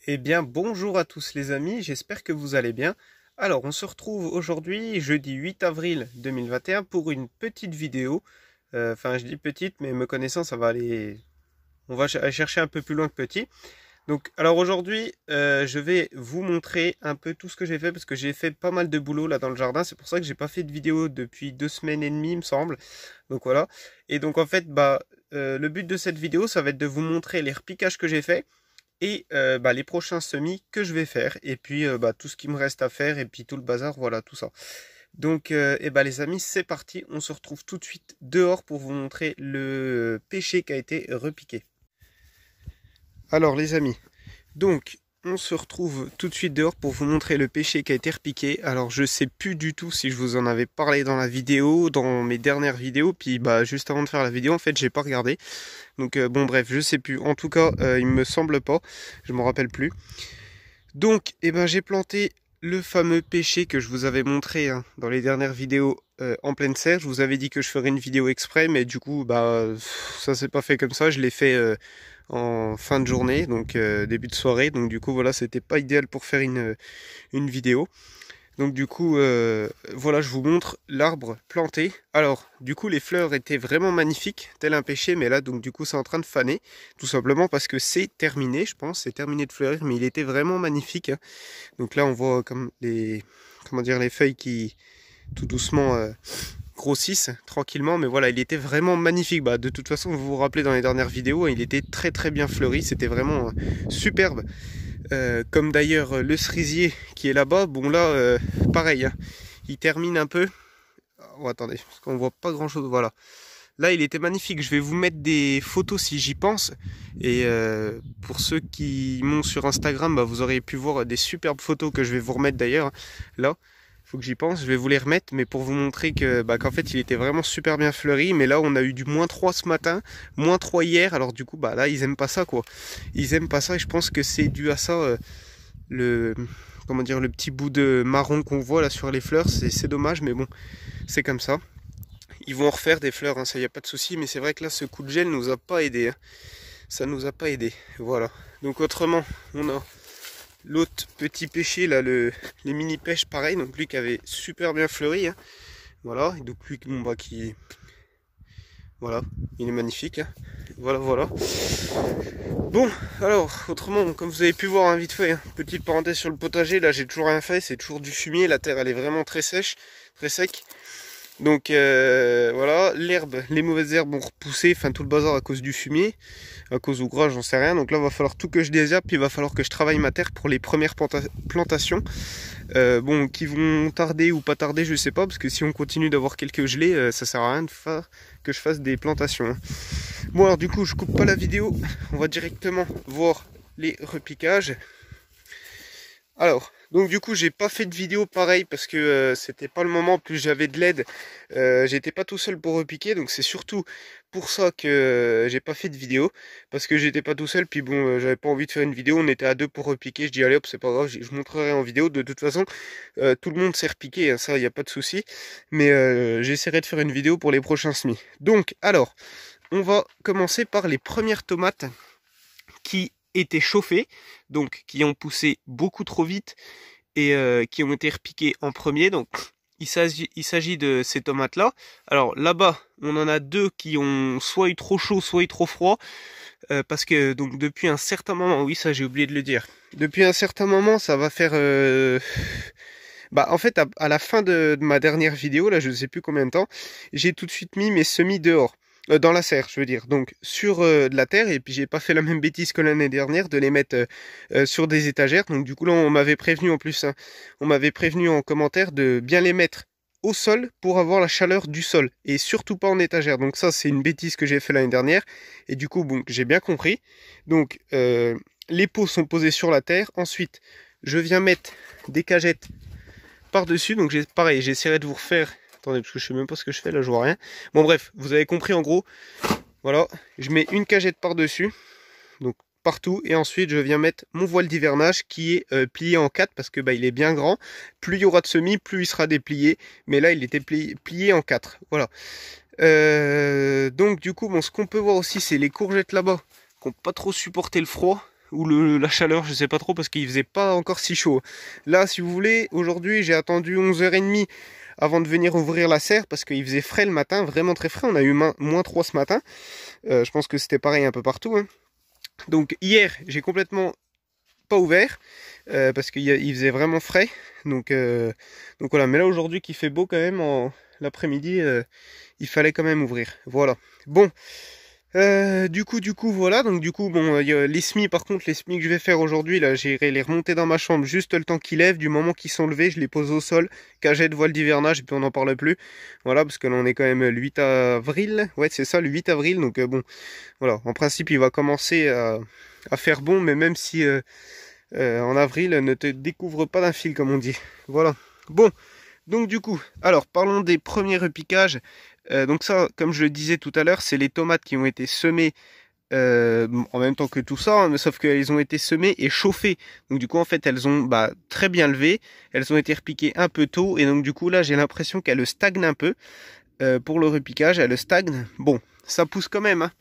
Eh bien, bonjour à tous les amis, j'espère que vous allez bien. Alors, on se retrouve aujourd'hui, jeudi 8 avril 2021, pour une petite vidéo. Enfin, je dis petite, mais me connaissant, ça va aller... On va aller chercher un peu plus loin que petit. Donc, alors aujourd'hui, je vais vous montrer un peu tout ce que j'ai fait, parce que j'ai fait pas mal de boulot là dans le jardin. C'est pour ça que j'ai pas fait de vidéo depuis 2 semaines et demie, il me semble. Donc voilà. Et donc en fait, le but de cette vidéo, ça va être de vous montrer les repiquages que j'ai fait. Et les prochains semis que je vais faire, et puis tout ce qui me reste à faire, et puis tout le bazar, voilà, tout ça. Donc les amis, c'est parti, on se retrouve tout de suite dehors pour vous montrer le pêcher qui a été repiqué. Alors les amis, donc on se retrouve tout de suite dehors pour vous montrer le pêcher qui a été repiqué. Alors je sais plus du tout si je vous en avais parlé dans la vidéo, dans mes dernières vidéos, puis juste avant de faire la vidéo, en fait j'ai pas regardé. Donc bon bref, je sais plus. En tout cas, il me semble pas, je m'en rappelle plus. Donc j'ai planté le fameux pêcher que je vous avais montré dans les dernières vidéos en pleine serre. Je vous avais dit que je ferais une vidéo exprès, mais du coup ça s'est pas fait comme ça. Je l'ai fait en fin de journée, donc début de soirée. Donc du coup voilà, c'était pas idéal pour faire une vidéo. Donc du coup, voilà, je vous montre l'arbre planté. Alors, du coup, les fleurs étaient vraiment magnifiques, tel un pêcher, mais là, donc du coup, c'est en train de faner, tout simplement parce que c'est terminé, je pense, c'est terminé de fleurir, mais il était vraiment magnifique. Donc là, on voit comme les feuilles qui, tout doucement, grossissent tranquillement, mais voilà, il était vraiment magnifique. De toute façon, vous vous rappelez dans les dernières vidéos, il était très très bien fleuri, c'était vraiment superbe. Comme d'ailleurs le cerisier qui est là-bas, bon là, pareil, il termine un peu. Oh, attendez, parce qu'on voit pas grand-chose, voilà. Là, il était magnifique, je vais vous mettre des photos si j'y pense. Et pour ceux qui m'ont sur Instagram, vous aurez pu voir des superbes photos que je vais vous remettre d'ailleurs. Là, faut que j'y pense, je vais vous les remettre, mais pour vous montrer que qu'en fait il était vraiment super bien fleuri. Mais là on a eu du -3 ce matin, -3 hier, alors du coup là ils aiment pas ça quoi. Ils aiment pas ça et je pense que c'est dû à ça, le petit bout de marron qu'on voit là sur les fleurs, c'est dommage, mais bon, c'est comme ça. Ils vont en refaire des fleurs, ça y a pas de souci, mais c'est vrai que là ce coup de gel nous a pas aidé, ça nous a pas aidé, voilà. Donc autrement, on a l'autre petit pêcher là, les mini pêches pareil, donc lui qui avait super bien fleuri, voilà, et donc lui qui voilà, il est magnifique, voilà. Bon, alors autrement, comme vous avez pu voir vite fait, petite parenthèse sur le potager, là j'ai toujours rien fait, c'est toujours du fumier, la terre elle est vraiment très sèche, très sec. Donc voilà, les mauvaises herbes ont repoussé, enfin tout le bazar à cause du fumier, à cause d'ouvrage, j'en sais rien. Donc là, il va falloir tout que je désherbe, puis il va falloir que je travaille ma terre pour les premières plantations. Qui vont tarder ou pas tarder, je sais pas, parce que si on continue d'avoir quelques gelées, ça sert à rien que je fasse des plantations. Bon alors du coup, je coupe pas la vidéo, on va directement voir les repiquages. Alors, donc du coup j'ai pas fait de vidéo pareil parce que c'était pas le moment, plus j'avais de l'aide, j'étais pas tout seul pour repiquer, donc c'est surtout pour ça que j'ai pas fait de vidéo, parce que j'étais pas tout seul, puis bon j'avais pas envie de faire une vidéo, on était à deux pour repiquer, je dis allez hop c'est pas grave, je montrerai en vidéo, de toute façon tout le monde sait repiquer, ça y a pas de souci, mais j'essaierai de faire une vidéo pour les prochains semis. Donc alors, on va commencer par les premières tomates qui étaient chauffées, donc qui ont poussé beaucoup trop vite et qui ont été repiquées en premier. Donc il s'agit de ces tomates là. Alors là-bas on en a deux qui ont soit eu trop chaud, soit eu trop froid, parce que donc depuis un certain moment, oui ça j'ai oublié de le dire, depuis un certain moment ça va faire en fait à la fin de ma dernière vidéo là, je ne sais plus combien de temps, j'ai tout de suite mis mes semis dehors. Dans la serre, je veux dire, donc sur de la terre, et puis j'ai pas fait la même bêtise que l'année dernière de les mettre sur des étagères. Donc du coup là on m'avait prévenu en plus, on m'avait prévenu en commentaire de bien les mettre au sol pour avoir la chaleur du sol et surtout pas en étagère. Donc ça c'est une bêtise que j'ai fait l'année dernière et du coup bon, j'ai bien compris. Donc les pots sont posés sur la terre. Ensuite je viens mettre des cagettes par-dessus. Donc pareil, j'essaierai de vous refaire. Attendez, parce que je sais même pas ce que je fais là, je vois rien. Bon bref, vous avez compris en gros. Voilà, je mets une cagette par-dessus. Donc partout, et ensuite je viens mettre mon voile d'hivernage qui est plié en 4 parce que bah, il est bien grand. Plus il y aura de semis, plus il sera déplié, mais là il était plié en 4. Voilà. Donc du coup bon, ce qu'on peut voir aussi c'est les courgettes là-bas qui n'ont pas trop supporté le froid ou la chaleur, je sais pas trop, parce qu'il faisait pas encore si chaud. Là si vous voulez, aujourd'hui j'ai attendu 11h30 avant de venir ouvrir la serre parce qu'il faisait frais le matin, vraiment très frais. On a eu moins 3 ce matin. Je pense que c'était pareil un peu partout, hein. Donc hier j'ai complètement pas ouvert parce qu'il faisait vraiment frais. Donc voilà, mais là aujourd'hui qu'il fait beau quand même en l'après-midi, il fallait quand même ouvrir. Voilà. Bon, du coup voilà. Donc du coup bon, les semis, par contre les semis que je vais faire aujourd'hui là, j'irai les remonter dans ma chambre juste le temps qu'ils lèvent. Du moment qu'ils sont levés, je les pose au sol, cagette, voile d'hivernage, et puis on n'en parle plus. Voilà, parce que là on est quand même le 8 avril. Ouais c'est ça, le 8 avril. Donc bon, voilà, en principe il va commencer à faire bon, mais même si en avril ne te découvre pas d'un fil comme on dit. Voilà. Bon, donc du coup, alors parlons des premiers repiquages. Donc ça, comme je le disais tout à l'heure, c'est les tomates qui ont été semées en même temps que tout ça, hein, mais sauf qu'elles ont été semées et chauffées. Donc du coup, en fait, elles ont très bien levé. Elles ont été repiquées un peu tôt, et donc du coup là, j'ai l'impression qu'elles stagnent un peu pour le repiquage. Elles stagnent. Bon, ça pousse quand même, hein.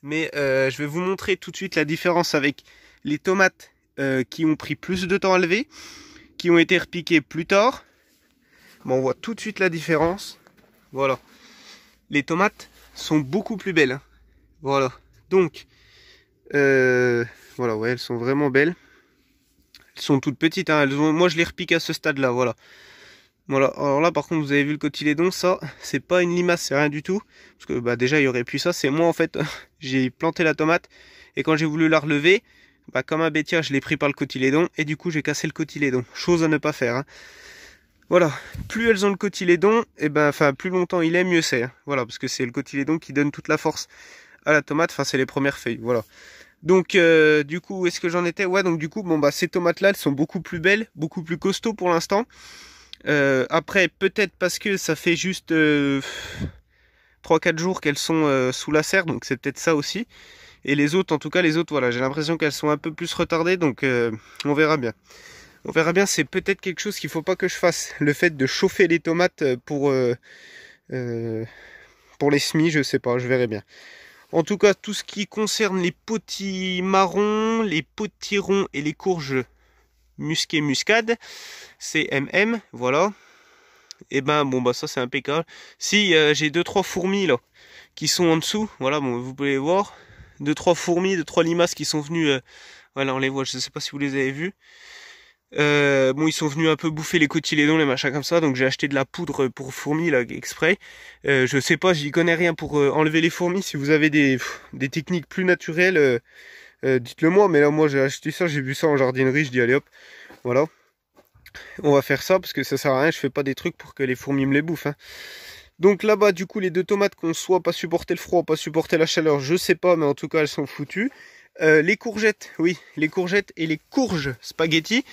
Mais je vais vous montrer tout de suite la différence avec les tomates qui ont pris plus de temps à lever, qui ont été repiquées plus tard. Bon, on voit tout de suite la différence. Voilà. Les tomates sont beaucoup plus belles, hein. Voilà. Donc, voilà, ouais, elles sont vraiment belles. Elles sont toutes petites, hein. Moi, je les repique à ce stade-là, voilà. Voilà, alors là par contre vous avez vu le cotylédon, ça c'est pas une limace, c'est rien du tout. Parce que bah déjà il y aurait pu ça, c'est moi en fait, j'ai planté la tomate et quand j'ai voulu la relever, bah comme un bêtien je l'ai pris par le cotylédon et du coup j'ai cassé le cotylédon. Chose à ne pas faire, hein. Voilà, plus elles ont le cotylédon, et ben enfin plus longtemps il est, mieux c'est, hein. Voilà, parce que c'est le cotylédon qui donne toute la force à la tomate, enfin c'est les premières feuilles, voilà. Donc du coup où est-ce que j'en étais? Ouais, donc du coup bon bah ces tomates là elles sont beaucoup plus belles, beaucoup plus costauds pour l'instant. Après peut-être parce que ça fait juste 3-4 jours qu'elles sont sous la serre, donc c'est peut-être ça aussi. Et les autres, en tout cas les autres, voilà, j'ai l'impression qu'elles sont un peu plus retardées, donc on verra bien. On verra bien, c'est peut-être quelque chose qu'il faut pas que je fasse. Le fait de chauffer les tomates pour les semis, je sais pas, je verrai bien. En tout cas, tout ce qui concerne les potimarrons, les potirons et les courges musquées muscade, c'est MM, voilà. Et ben bon bah ça c'est impeccable. Si j'ai 2-3 fourmis là qui sont en dessous, voilà, bon vous pouvez les voir. 2-3 fourmis, 2-3 limaces qui sont venues, voilà on les voit, je sais pas si vous les avez vus. Bon ils sont venus un peu bouffer les cotylédons, les machins comme ça, donc j'ai acheté de la poudre pour fourmis là exprès. Je sais pas, j'y connais rien pour enlever les fourmis. Si vous avez des techniques plus naturelles, dites-le moi, mais là moi j'ai acheté ça, j'ai vu ça en jardinerie, je dis allez hop, voilà. On va faire ça parce que ça sert à rien, je fais pas des trucs pour que les fourmis me les bouffent, hein. Donc là-bas du coup les deux tomates qui ont soit pas supporté le froid, pas supporté la chaleur, je sais pas, mais en tout cas elles sont foutues. Les courgettes, oui, les courgettes et les courges spaghetti.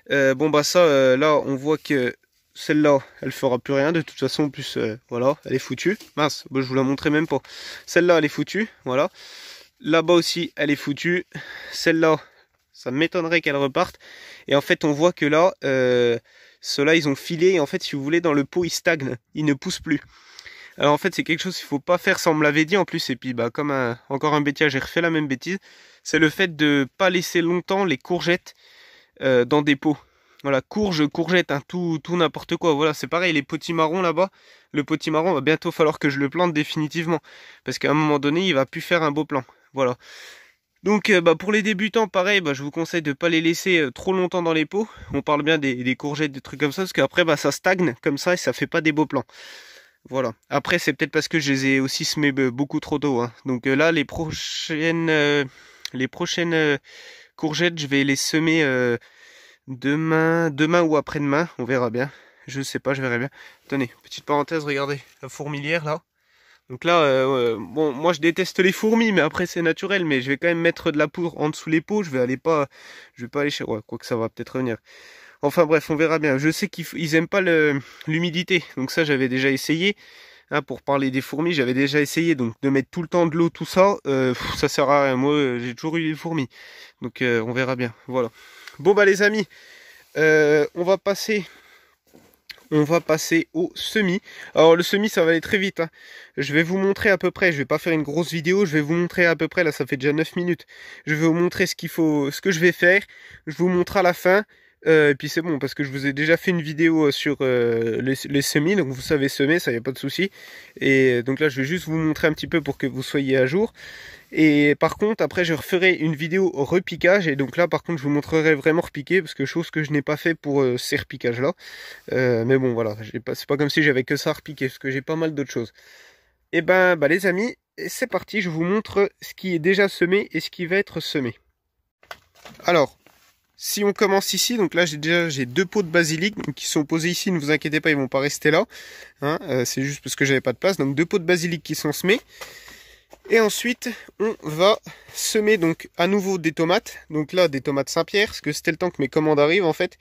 Bon bah ça là on voit que celle-là elle fera plus rien de toute façon, en plus voilà, elle est foutue. Mince, bah, je vous la montrais même pas. Celle-là elle est foutue, voilà. Là-bas aussi elle est foutue. Celle-là, ça m'étonnerait qu'elle reparte. Et en fait on voit que là ceux-là ils ont filé, et en fait si vous voulez dans le pot ils stagnent, ils ne poussent plus. Alors en fait c'est quelque chose qu'il faut pas faire, ça on me l'avait dit en plus, et puis bah comme encore un bêtise, j'ai refait la même bêtise. C'est le fait de pas laisser longtemps les courgettes dans des pots. Voilà, courgettes, hein, tout n'importe quoi. Voilà, c'est pareil, les potimarrons là-bas. Le potimarron va bientôt falloir que je le plante définitivement. Parce qu'à un moment donné, il va plus faire un beau plan. Voilà. Donc bah, pour les débutants, pareil, bah, je vous conseille de ne pas les laisser trop longtemps dans les pots. On parle bien des courgettes, des trucs comme ça, parce qu'après bah, ça stagne comme ça et ça fait pas des beaux plans. Voilà. Après c'est peut-être parce que je les ai aussi semés beaucoup trop tôt, hein. Donc là les prochaines courgettes, je vais les semer demain ou après-demain, on verra bien. Je sais pas, je verrai bien. Tenez, petite parenthèse, regardez, la fourmilière là. Donc là, bon, moi je déteste les fourmis, mais après c'est naturel, mais je vais quand même mettre de la poudre en dessous les pots, je vais pas aller chez, ouais, quoi que ça va peut-être revenir. Enfin bref, on verra bien. Je sais qu'ils aiment pas l'humidité, donc ça j'avais déjà essayé. Hein, pour parler des fourmis, j'avais déjà essayé donc de mettre tout le temps de l'eau, tout ça, ça sert à rien. Moi, j'ai toujours eu des fourmis, donc on verra bien. Voilà. Bon bah les amis, on va passer au semis. Alors le semis ça va aller très vite, hein. Je vais vous montrer à peu près, je vais pas faire une grosse vidéo, je vais vous montrer à peu près, là ça fait déjà 9 minutes. Je vais vous montrer ce que je vais faire. Je vous montre à la fin. Et puis c'est bon parce que je vous ai déjà fait une vidéo sur les semis, donc vous savez semer, ça y a pas de souci. Et donc là je vais juste vous montrer un petit peu pour que vous soyez à jour. Et par contre après je referai une vidéo repiquage, et donc là par contre je vous montrerai vraiment repiquer, parce que chose que je n'ai pas fait pour ces repiquages là. Mais bon voilà, c'est pas comme si j'avais que ça à repiquer, parce que j'ai pas mal d'autres choses. Et ben les amis, c'est parti, je vous montre ce qui est déjà semé et ce qui va être semé. Alors, si on commence ici, donc là j'ai deux pots de basilic donc, qui sont posés ici, ne vous inquiétez pas, ils vont pas rester là. Hein, c'est juste parce que j'avais pas de place, donc deux pots de basilic qui sont semés. Et ensuite, on va semer donc à nouveau des tomates. Donc là, des tomates Saint-Pierre, parce que c'était le temps que mes commandes arrivent en fait.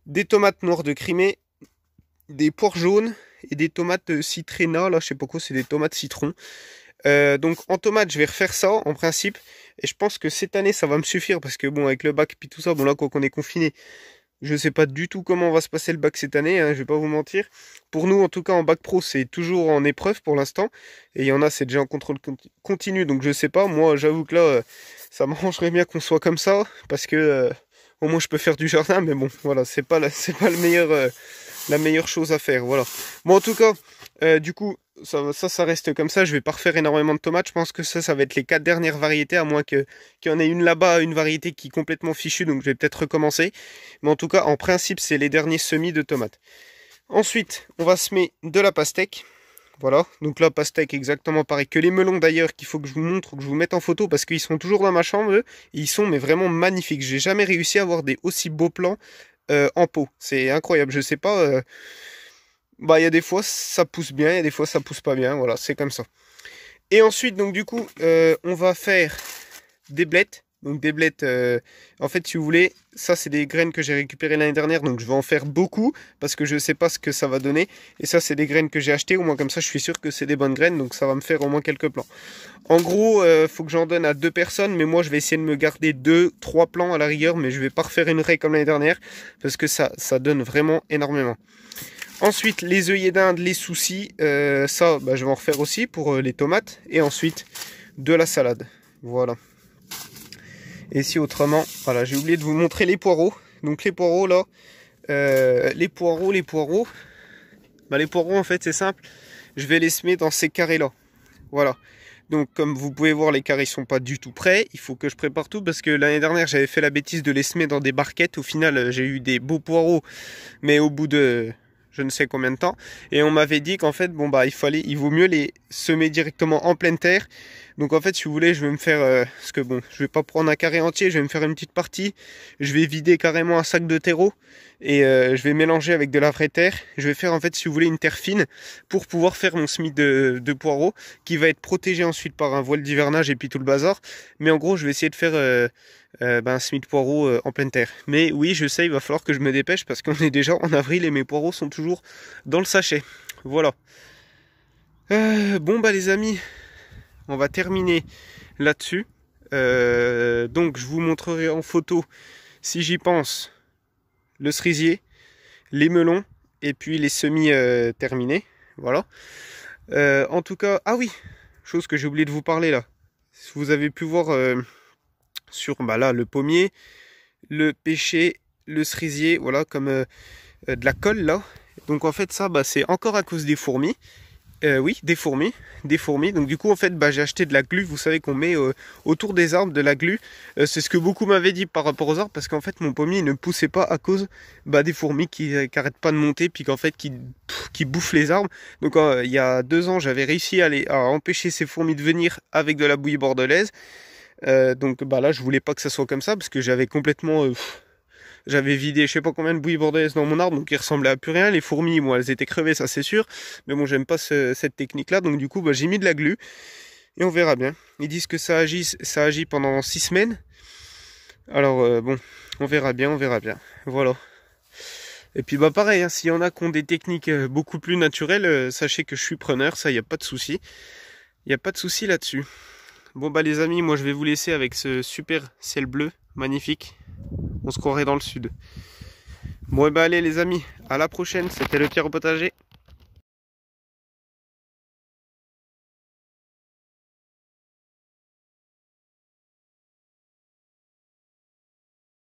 Des tomates noires de Crimée, des poires jaunes et des tomates citréna. Là, je sais pas quoi, c'est des tomates citron. Donc en tomates, je vais refaire ça en principe. Et je pense que cette année, ça va me suffire, parce que bon, avec le bac puis tout ça, bon là, quoi qu'on est confiné, je sais pas du tout comment va se passer le bac cette année, hein, je vais pas vous mentir. Pour nous, en tout cas, en bac pro, c'est toujours en épreuve pour l'instant. Et il y en a, c'est déjà en contrôle continu, donc je sais pas. Moi, j'avoue que là, ça m'arrangerait bien qu'on soit comme ça, parce que au moins je peux faire du jardin. Mais bon, voilà, c'est pas le meilleur, la meilleure chose à faire. Voilà. Bon, en tout cas, du coup, ça reste comme ça. Je vais pas refaire énormément de tomates. Je pense que ça va être les 4 dernières variétés, à moins qu'il y en ait une là-bas, une variété qui est complètement fichue, donc je vais peut-être recommencer. Mais en tout cas, en principe, c'est les derniers semis de tomates. Ensuite, on va semer de la pastèque. Voilà, donc la pastèque exactement pareil que les melons d'ailleurs, qu'il faut que je vous montre, que je vous mette en photo, parce qu'ils sont toujours dans ma chambre, eux. Et ils sont mais vraiment magnifiques. J'ai jamais réussi à avoir des aussi beaux plants en pot. C'est incroyable, je sais pas... Bah, il y a des fois ça pousse bien, il y a des fois ça pousse pas bien, voilà, c'est comme ça. Et ensuite, donc du coup, on va faire des blettes. Donc des blettes, en fait, si vous voulez, ça c'est des graines que j'ai récupérées l'année dernière, donc je vais en faire beaucoup, parce que je sais pas ce que ça va donner. Et ça, c'est des graines que j'ai achetées, au moins comme ça, je suis sûr que c'est des bonnes graines, donc ça va me faire au moins quelques plants. En gros, faut que j'en donne à 2 personnes, mais moi je vais essayer de me garder 2-3 plants à la rigueur, mais je vais pas refaire une raie comme l'année dernière, parce que ça donne vraiment énormément. Ensuite, les œillets d'Inde, les soucis, ça, bah, je vais en refaire aussi pour les tomates. Et ensuite, de la salade. Voilà. Et si autrement, voilà, j'ai oublié de vous montrer les poireaux. Donc les poireaux, là, les poireaux. Bah, les poireaux, en fait, c'est simple. Je vais les semer dans ces carrés-là. Voilà. Donc, comme vous pouvez voir, les carrés sont pas du tout prêts. Il faut que je prépare tout, parce que l'année dernière, j'avais fait la bêtise de les semer dans des barquettes. Au final, j'ai eu des beaux poireaux, mais au bout de... je ne sais combien de temps, et on m'avait dit qu'en fait bon bah il vaut mieux les semer directement en pleine terre. Donc en fait, si vous voulez, je vais me faire parce que bon, je vais pas prendre un carré entier, je vais me faire une petite partie, je vais vider carrément un sac de terreau, et je vais mélanger avec de la vraie terre. Je vais faire en fait, si vous voulez, une terre fine pour pouvoir faire mon semis de poireaux, qui va être protégé ensuite par un voile d'hivernage et puis tout le bazar. Mais en gros, je vais essayer de faire un semis de poireaux en pleine terre. Mais oui, je sais, il va falloir que je me dépêche, parce qu'on est déjà en avril et mes poireaux sont toujours dans le sachet. Voilà. Bon bah les amis, on va terminer là-dessus. Donc je vous montrerai en photo, si j'y pense, le cerisier, les melons et puis les semis terminés. Voilà. En tout cas, ah oui, chose que j'ai oublié de vous parler là. Vous avez pu voir sur bah là, le pommier, le pêcher, le cerisier, voilà, comme de la colle là. Donc en fait ça, bah, c'est encore à cause des fourmis. Oui, des fourmis. Donc du coup en fait, bah, j'ai acheté de la glu. Vous savez qu'on met autour des arbres de la glu. C'est ce que beaucoup m'avaient dit par rapport aux arbres, parce qu'en fait mon pommier ne poussait pas à cause bah, des fourmis qui arrêtent pas de monter, puis qu'en fait qui bouffent les arbres. Donc il y a 2 ans, j'avais réussi à empêcher ces fourmis de venir avec de la bouillie bordelaise. Donc bah là, je voulais pas que ça soit comme ça, parce que j'avais complètement J'avais vidé je sais pas combien de bouillies bordelaise dans mon arbre, donc il ressemblait à plus rien. Les fourmis, moi, elles étaient crevées, ça c'est sûr. Mais bon, j'aime pas cette technique-là, donc du coup, bah, j'ai mis de la glu. Et on verra bien. Ils disent que ça agit pendant 6 semaines. Alors bon, on verra bien, on verra bien. Voilà. Et puis bah pareil, hein, s'il y en a qui ont des techniques beaucoup plus naturelles, sachez que je suis preneur, ça, il n'y a pas de souci. Il n'y a pas de souci là-dessus. Bon bah les amis, moi je vais vous laisser avec ce super ciel bleu, magnifique. On se croirait dans le sud. Bon et bah allez les amis, à la prochaine, c'était le Pierre au potager.